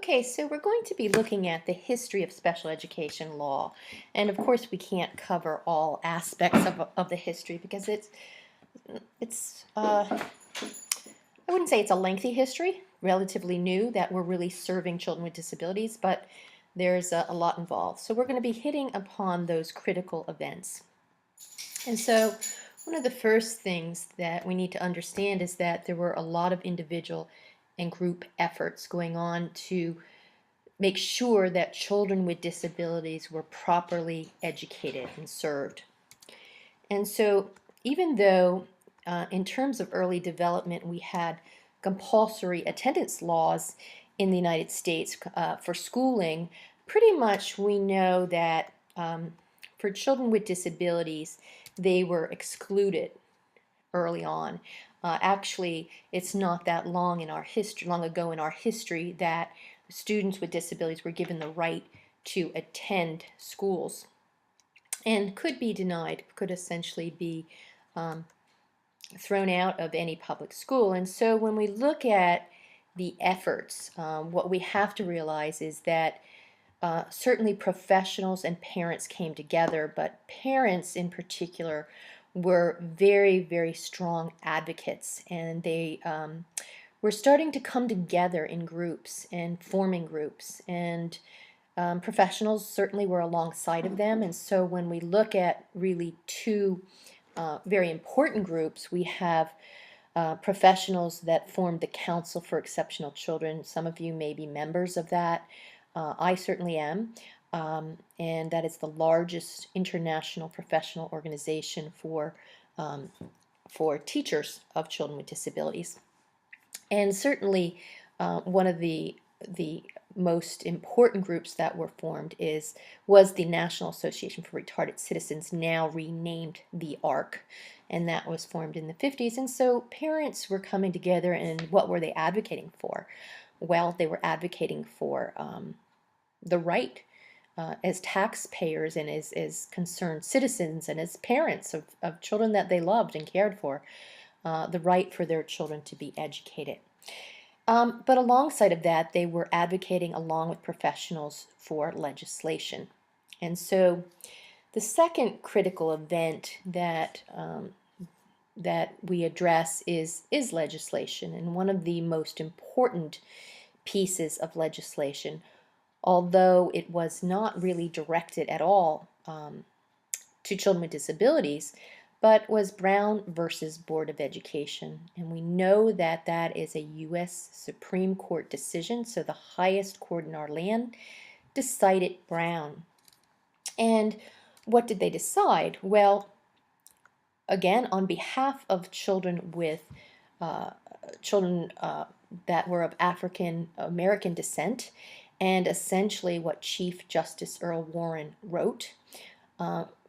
Okay, so we're going to be looking at the history of special education law. And of course, we can't cover all aspects of the history because it's I wouldn't say it's a lengthy history, relatively new, that we're really serving children with disabilities, but there's a lot involved. So we're going to be hitting upon those critical events. And so one of the first things that we need to understand is that there were a lot of individual and group efforts going on to make sure that children with disabilities were properly educated and served. And so even though in terms of early development we had compulsory attendance laws in the United States for schooling, pretty much we know that for children with disabilities they were excluded early on. Actually, it's not that long ago in our history that students with disabilities were given the right to attend schools and could be denied, could essentially be um, thrown out of any public school. And so when we look at the efforts, what we have to realize is that certainly professionals and parents came together, but parents in particular were very, very strong advocates, and they were starting to come together in groups and forming groups, and professionals certainly were alongside of them. And so when we look at really two very important groups, we have professionals that formed the Council for Exceptional Children. Some of you may be members of that. I certainly am. And that is the largest international professional organization for teachers of children with disabilities. And certainly one of the most important groups that were formed was the National Association for Retarded Citizens, now renamed the ARC, and that was formed in the 50s. And so parents were coming together, and what were they advocating for? Well, they were advocating for the right as taxpayers and as concerned citizens and as parents of children that they loved and cared for, the right for their children to be educated. But alongside of that, they were advocating along with professionals for legislation. And so the second critical event that we address is legislation. And one of the most important pieces of legislation, although it was not really directed at all to children with disabilities, but was Brown versus Board of Education. And we know that that is a U.S. Supreme Court decision, so the highest court in our land decided Brown. And what did they decide? Well, again, on behalf of children with children that were of African American descent, and essentially what Chief Justice Earl Warren wrote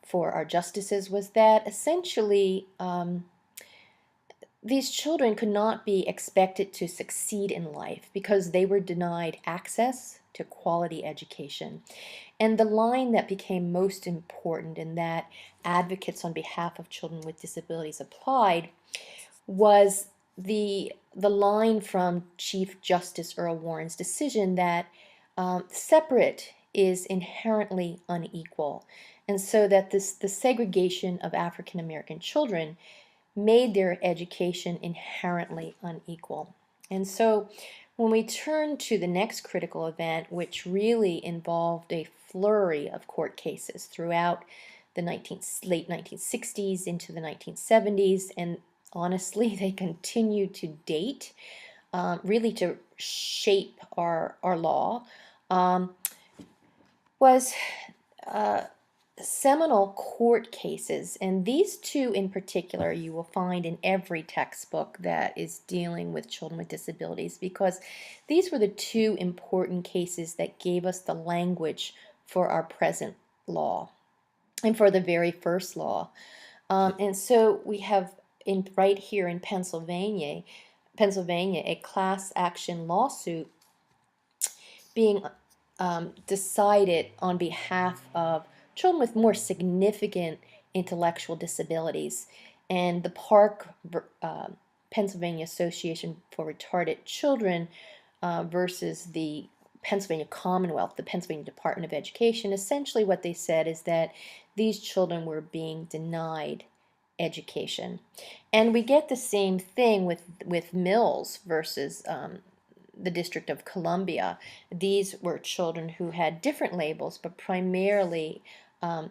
for our justices was that essentially these children could not be expected to succeed in life because they were denied access to quality education. And the line that became most important and that advocates on behalf of children with disabilities applied was the line from Chief Justice Earl Warren's decision that separate is inherently unequal. And so that the segregation of African American children made their education inherently unequal. And so when we turn to the next critical event, which really involved a flurry of court cases throughout the late 1960s into the 1970s, and honestly, they continue to date, really to shape our law, was seminal court cases. And these two in particular you will find in every textbook that is dealing with children with disabilities, because these were the two important cases that gave us the language for our present law and for the very first law. And so we have right here in Pennsylvania, a class action lawsuit being decided on behalf of children with more significant intellectual disabilities. And the Park, Pennsylvania Association for Retarded Children versus the Pennsylvania Commonwealth, the Pennsylvania Department of Education, essentially what they said is that these children were being denied education. And we get the same thing with Mills versus the District of Columbia. These were children who had different labels, but primarily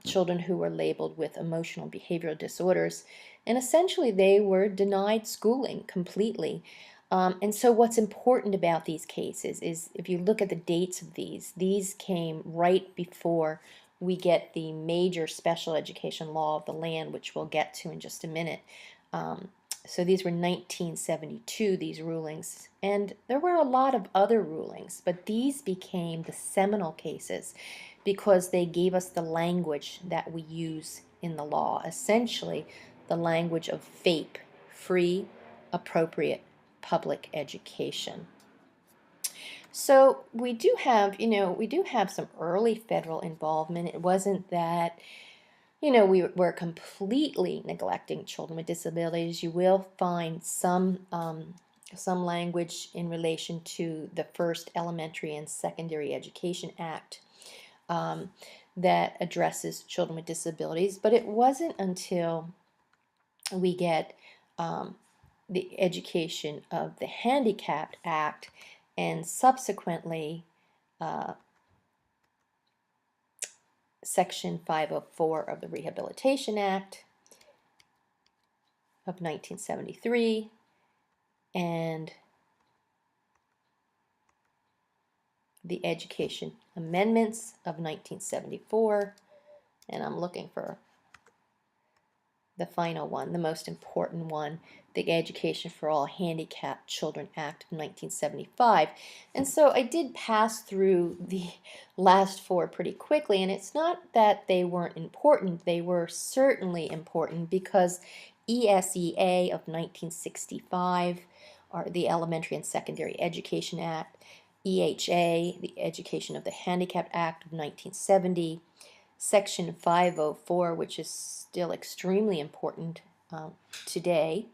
children who were labeled with emotional behavioral disorders. And essentially, they were denied schooling completely. And so, what's important about these cases is if you look at the dates of these came right before we get the major special education law of the land, which we'll get to in just a minute. So these were 1972, these rulings, and there were a lot of other rulings, but these became the seminal cases because they gave us the language that we use in the law, essentially the language of FAPE, free, appropriate public education. So we do have, we do have some early federal involvement. It wasn't that, we were completely neglecting children with disabilities. You will find some language in relation to the first Elementary and Secondary Education Act that addresses children with disabilities, but it wasn't until we get the Education of the Handicapped Act and subsequently Section 504 of the Rehabilitation Act of 1973 and the Education Amendments of 1974, and I'm looking for the final one, the most important one, the Education for All Handicapped Children Act of 1975. And so I did pass through the last four pretty quickly, and it's not that they weren't important. They were certainly important because ESEA of 1965, or the Elementary and Secondary Education Act, EHA, the Education of the Handicapped Act of 1970, Section 504, which is still extremely important today,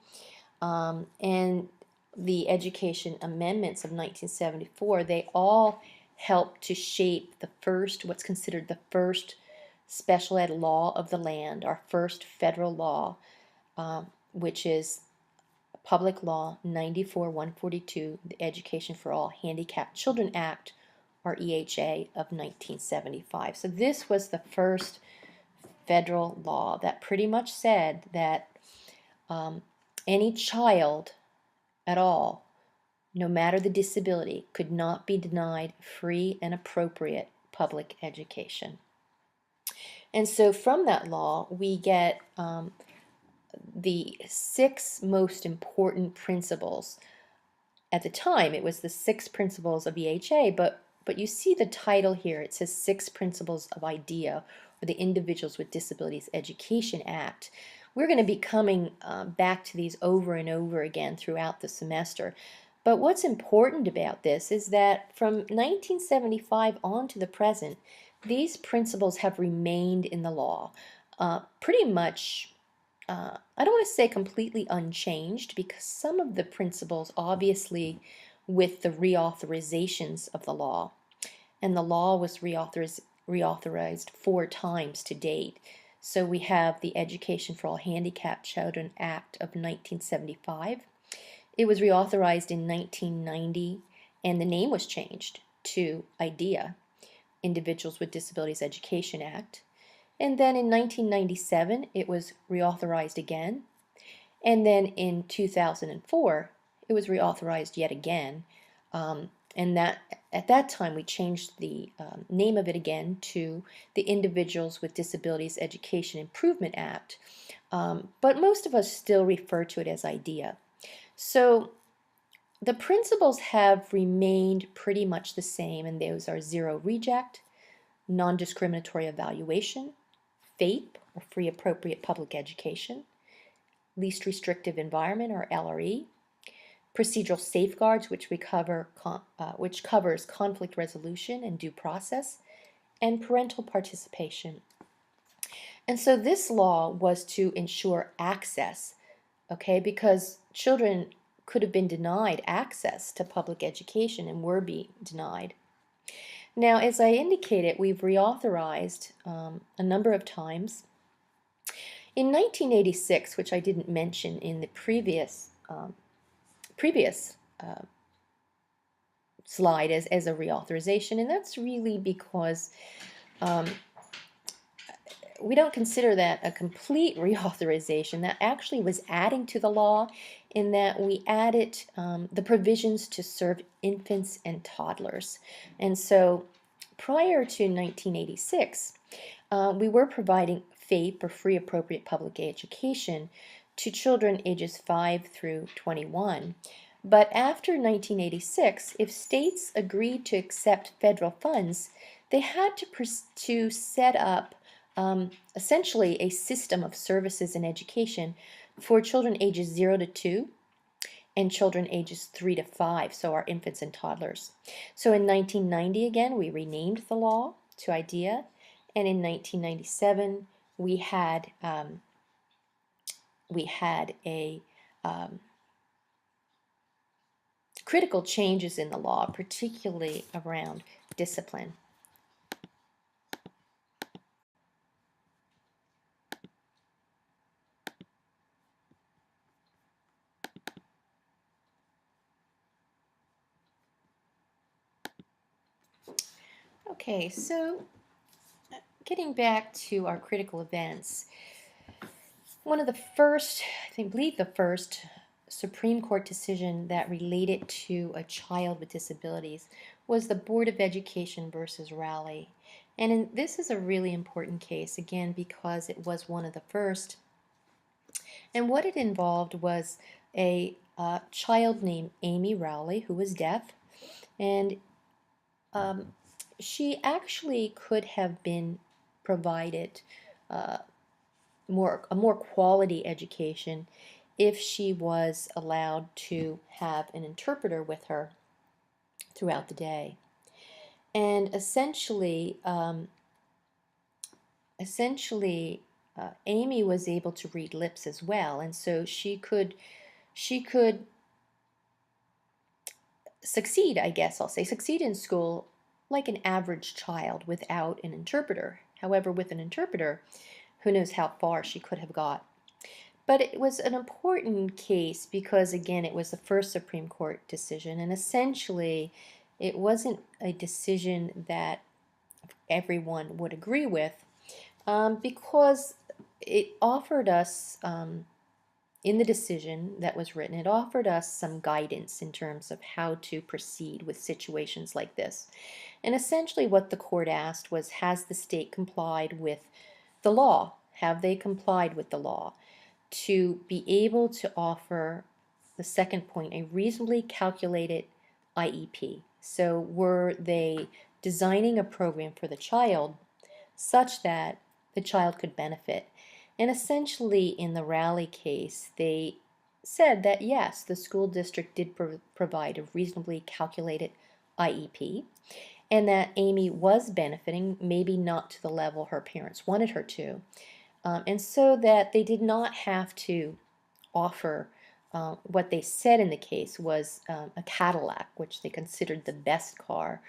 and the Education Amendments of 1974, they all helped to shape the first, what's considered the first special ed law of the land, our first federal law, which is Public Law 94-142, the Education for All Handicapped Children Act, or EHA, of 1975. So this was the first federal law that pretty much said that any child at all, no matter the disability, could not be denied free and appropriate public education. And so from that law, we get the six most important principles. At the time, it was the six principles of EHA, but you see the title here. It says Six Principles of IDEA, or the Individuals with Disabilities Education Act. We're going to be coming back to these over and over again throughout the semester. But what's important about this is that from 1975 on to the present, these principles have remained in the law pretty much, I don't want to say completely unchanged, because some of the principles obviously with the reauthorizations of the law, and the law was reauthorized 4 times to date. So we have the Education for All Handicapped Children Act of 1975. It was reauthorized in 1990, and the name was changed to IDEA, Individuals with Disabilities Education Act. And then in 1997, it was reauthorized again. And then in 2004, it was reauthorized yet again. And that at that time, we changed the name of it again to the Individuals with Disabilities Education Improvement Act. But most of us still refer to it as IDEA. So the principles have remained pretty much the same, and those are zero reject, non-discriminatory evaluation, FAPE, or free appropriate public education, least restrictive environment, or LRE, procedural safeguards, which covers conflict resolution and due process, and parental participation. And so this law was to ensure access, okay, because children could have been denied access to public education and were being denied. Now, as I indicated, we've reauthorized a number of times. In 1986, which I didn't mention in the previous slide as a reauthorization, and that's really because um, we don't consider that a complete reauthorization. That actually was adding to the law in that we added the provisions to serve infants and toddlers. And so prior to 1986, we were providing FAPE, or free appropriate public education, to children ages 5 through 21. But after 1986, if states agreed to accept federal funds, they had to set up essentially a system of services and education for children ages 0 to 2 and children ages 3 to 5, so our infants and toddlers. So in 1990, again, we renamed the law to IDEA, and in 1997, we had a critical changes in the law, particularly around discipline. Okay, so getting back to our critical events, one of the first, I believe the first Supreme Court decision that related to a child with disabilities was the Board of Education versus Raleigh. And this is a really important case, again, because it was one of the first. And what it involved was a child named Amy Rowley, who was deaf, and um, she actually could have been provided a more quality education if she was allowed to have an interpreter with her throughout the day. And essentially, Amy was able to read lips as well, and so she could succeed, I guess I'll say, succeed in school like an average child without an interpreter. However, with an interpreter, who knows how far she could have got. But it was an important case because, again, it was the first Supreme Court decision, and essentially it wasn't a decision that everyone would agree with because it offered us, in the decision that was written, it offered us some guidance in terms of how to proceed with situations like this. And essentially what the court asked was, has the state complied with the law? Have they complied with the law to be able to offer, the second point, a reasonably calculated IEP? So were they designing a program for the child such that the child could benefit? And essentially in the Raleigh case, they said that yes, the school district did provide a reasonably calculated IEP, and that Amy was benefiting, maybe not to the level her parents wanted her to, and so that they did not have to offer what they said in the case was a Cadillac, which they considered the best car,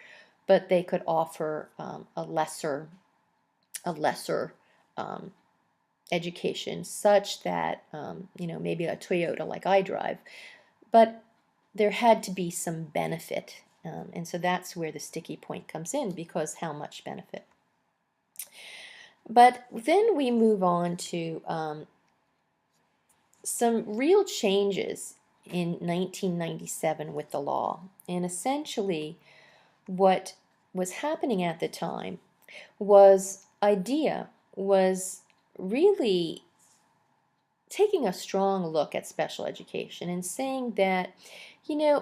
but they could offer a lesser um, education, such that maybe a Toyota like I drive, but there had to be some benefit, and so that's where the sticky point comes in, because how much benefit? But then we move on to some real changes in 1997 with the law. And essentially what was happening at the time was IDEA was really taking a strong look at special education and saying that,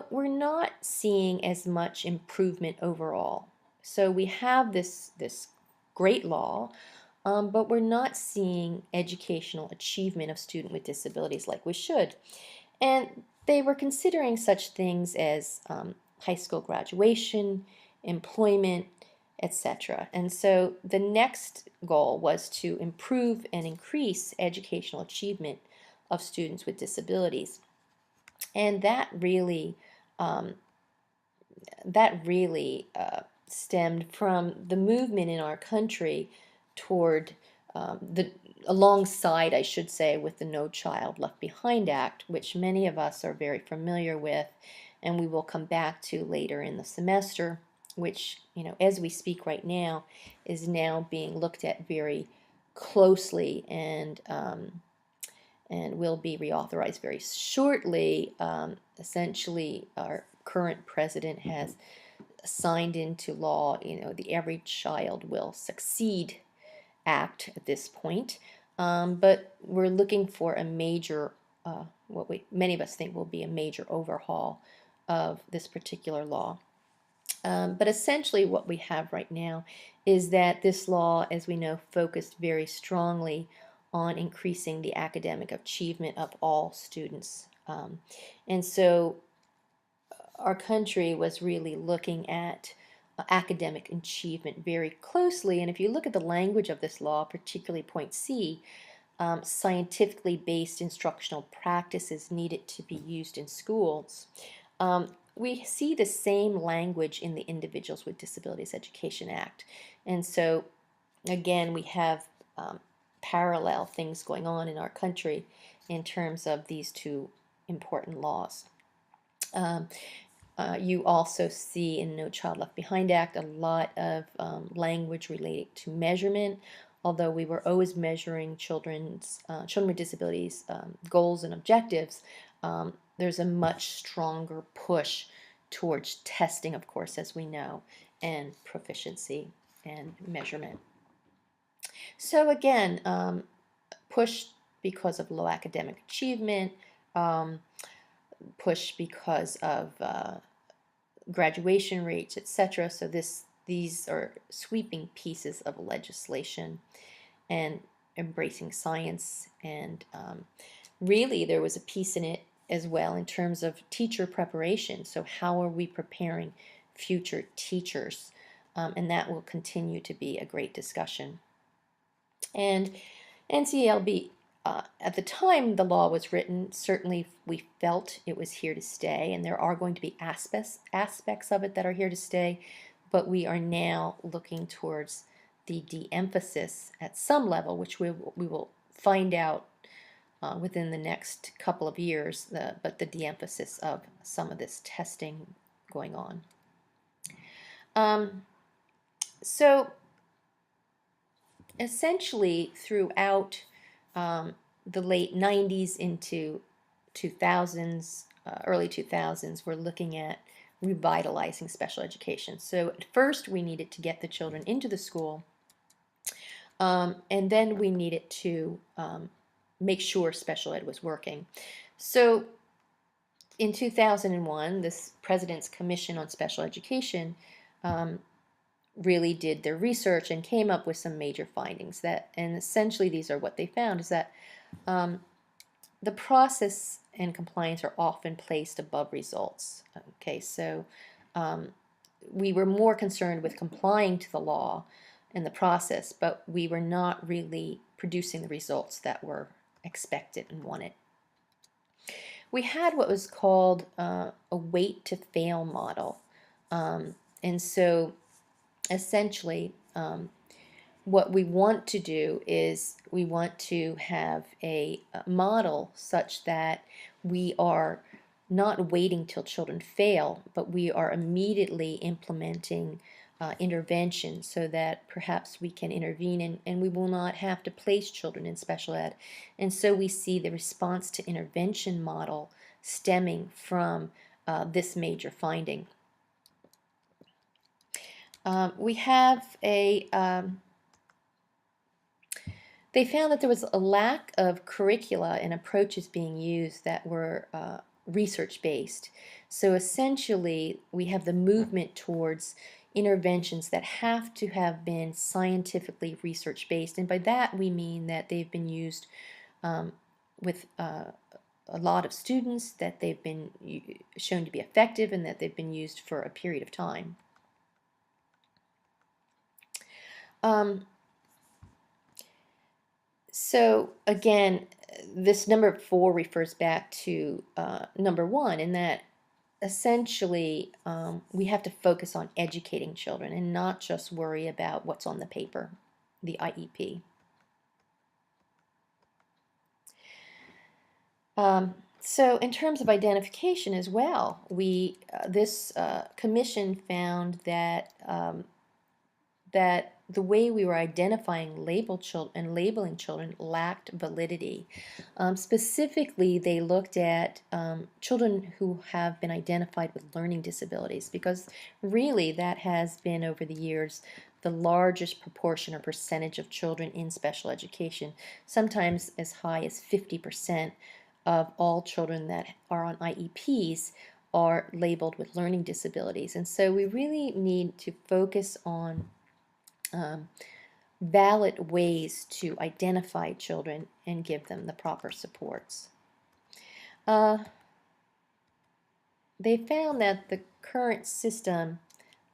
we're not seeing as much improvement overall. So we have this great law, but we're not seeing educational achievement of students with disabilities like we should. And they were considering such things as high school graduation, employment, etc. And so the next goal was to improve and increase educational achievement of students with disabilities. And that really stemmed from the movement in our country toward the alongside, I should say, with the No Child Left Behind Act, which many of us are very familiar with, and we will come back to later in the semester, which, as we speak right now, is now being looked at very closely and will be reauthorized very shortly. Essentially, our current president has signed into law, the Every Child Will Succeed Act at this point. But we're looking for a major, what many of us think will be a major overhaul of this particular law. But essentially what we have right now is that this law, as we know, focused very strongly on increasing the academic achievement of all students. And so our country was really looking at academic achievement very closely. And if you look at the language of this law, particularly point C, scientifically based instructional practices needed to be used in schools. We see the same language in the Individuals with Disabilities Education Act. And so, again, we have parallel things going on in our country in terms of these two important laws. You also see in No Child Left Behind Act a lot of language related to measurement, although we were always measuring children with disabilities goals and objectives. There's a much stronger push towards testing, of course, as we know, and proficiency and measurement. So again, push because of low academic achievement, push because of graduation rates, etc. So these are sweeping pieces of legislation and embracing science. And really there was a piece in it as well in terms of teacher preparation. So how are we preparing future teachers? And that will continue to be a great discussion. And NCLB, at the time the law was written, certainly we felt it was here to stay, and there are going to be aspects of it that are here to stay, but we are now looking towards the de-emphasis at some level, which we will find out within the next couple of years, but the de-emphasis of some of this testing going on. So essentially throughout the late 90s into 2000s, early 2000s, we're looking at revitalizing special education. So at first we needed to get the children into the school, and then we needed to make sure special ed was working. So in 2001, this President's Commission on Special Education really did their research and came up with some major findings and essentially these are what they found, is that the process and compliance are often placed above results. Okay, so we were more concerned with complying to the law and the process, but we were not really producing the results that were expected and wanted. We had what was called a wait to fail model, and so essentially what we want to do is we want to have a model such that we are not waiting till children fail, but we are immediately implementing intervention so that perhaps we can intervene and we will not have to place children in special ed. And so we see the response to intervention model stemming from this major finding. We have they found that there was a lack of curricula and approaches being used that were research-based. So essentially, we have the movement towards interventions that have to have been scientifically research-based, and by that we mean that they've been used with a lot of students, that they've been shown to be effective, and that they've been used for a period of time. So again, this number 4 refers back to number 1, in that essentially, we have to focus on educating children and not just worry about what's on the paper, the IEP. So in terms of identification as well, this commission found that the way we were identifying labeling children lacked validity. Specifically, they looked at children who have been identified with learning disabilities, because really that has been over the years the largest proportion or percentage of children in special education, sometimes as high as 50% of all children that are on IEPs are labeled with learning disabilities. And so we really need to focus on valid ways to identify children and give them the proper supports. They found that the current system,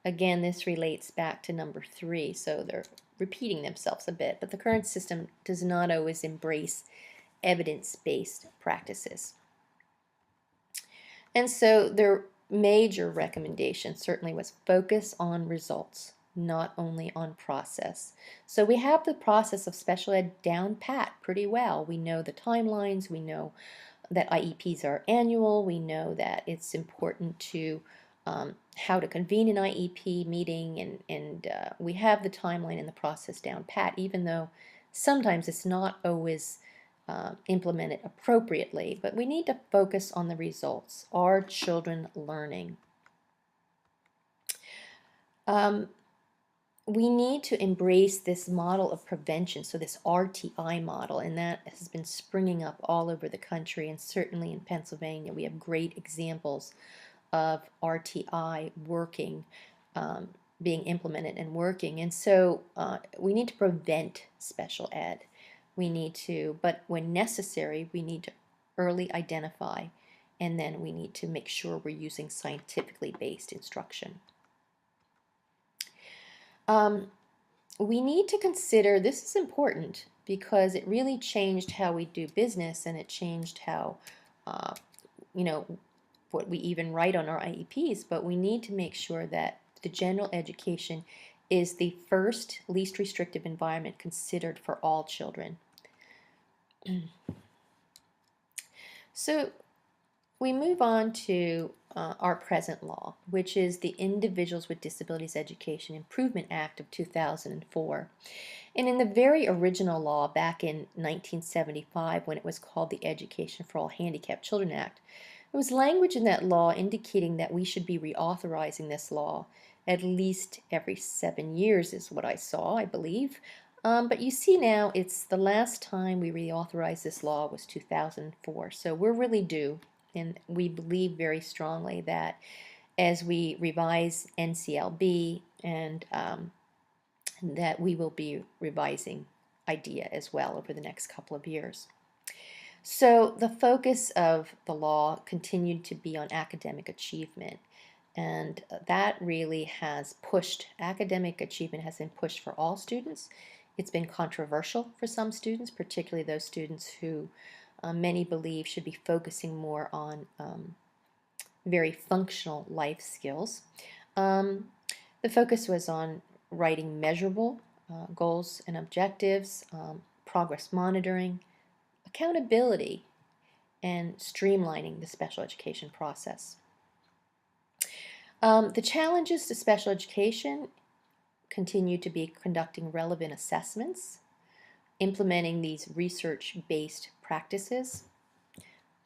again, this relates back to number 3, so they're repeating themselves a bit, but the current system does not always embrace evidence-based practices. And so their major recommendation certainly was focus on results, not only on process. So we have the process of special ed down pat pretty well. We know the timelines, we know that IEPs are annual, we know that it's important to how to convene an IEP meeting, and we have the timeline and the process down pat, even though sometimes it's not always implemented appropriately, but we need to focus on the results. Are children learning? We need to embrace this model of prevention, so this RTI model, and that has been springing up all over the country, and certainly in Pennsylvania we have great examples of RTI working, being implemented and working. And so we need to prevent special ed. We need to, but when necessary, we need to early identify, and then we need to make sure we're using scientifically based instruction. We need to consider, this is important because it really changed how we do business, and it changed how, what we even write on our IEPs, but we need to make sure that the general education is the first least restrictive environment considered for all children. So we move on to our present law, which is the Individuals with Disabilities Education Improvement Act of 2004. And in the very original law back in 1975, when it was called the Education for All Handicapped Children Act, there was language in that law indicating that we should be reauthorizing this law at least every 7 years, is what I saw, I believe. But you see now, it's the last time we reauthorized this law was 2004, so we're really due. And we believe very strongly that as we revise NCLB, and that we will be revising IDEA as well over the next couple of years. So the focus of the law continued to be on academic achievement, and that really has pushed, academic achievement has been pushed for all students. It's been controversial for some students, particularly those students who many believe should be focusing more on very functional life skills. The focus was on writing measurable goals and objectives, progress monitoring, accountability, and streamlining the special education process. The challenges to special education continue to be conducting relevant assessments, implementing these research-based practices,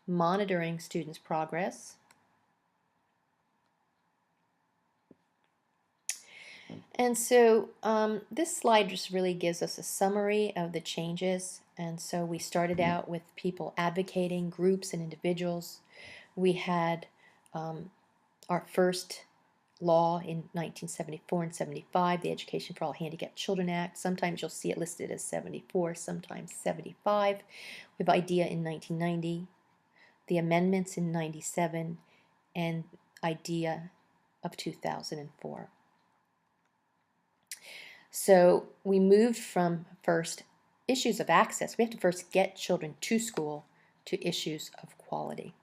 monitoring students' progress, and so this slide just really gives us a summary of the changes. And so we started out with people advocating, groups and individuals. We had our first law in 1974 and 75, the Education for All Handicapped Children Act. Sometimes you'll see it listed as 74, sometimes 75. We have IDEA in 1990, the amendments in 97, and IDEA of 2004. So we moved from first issues of access, we have to first get children to school, to issues of quality.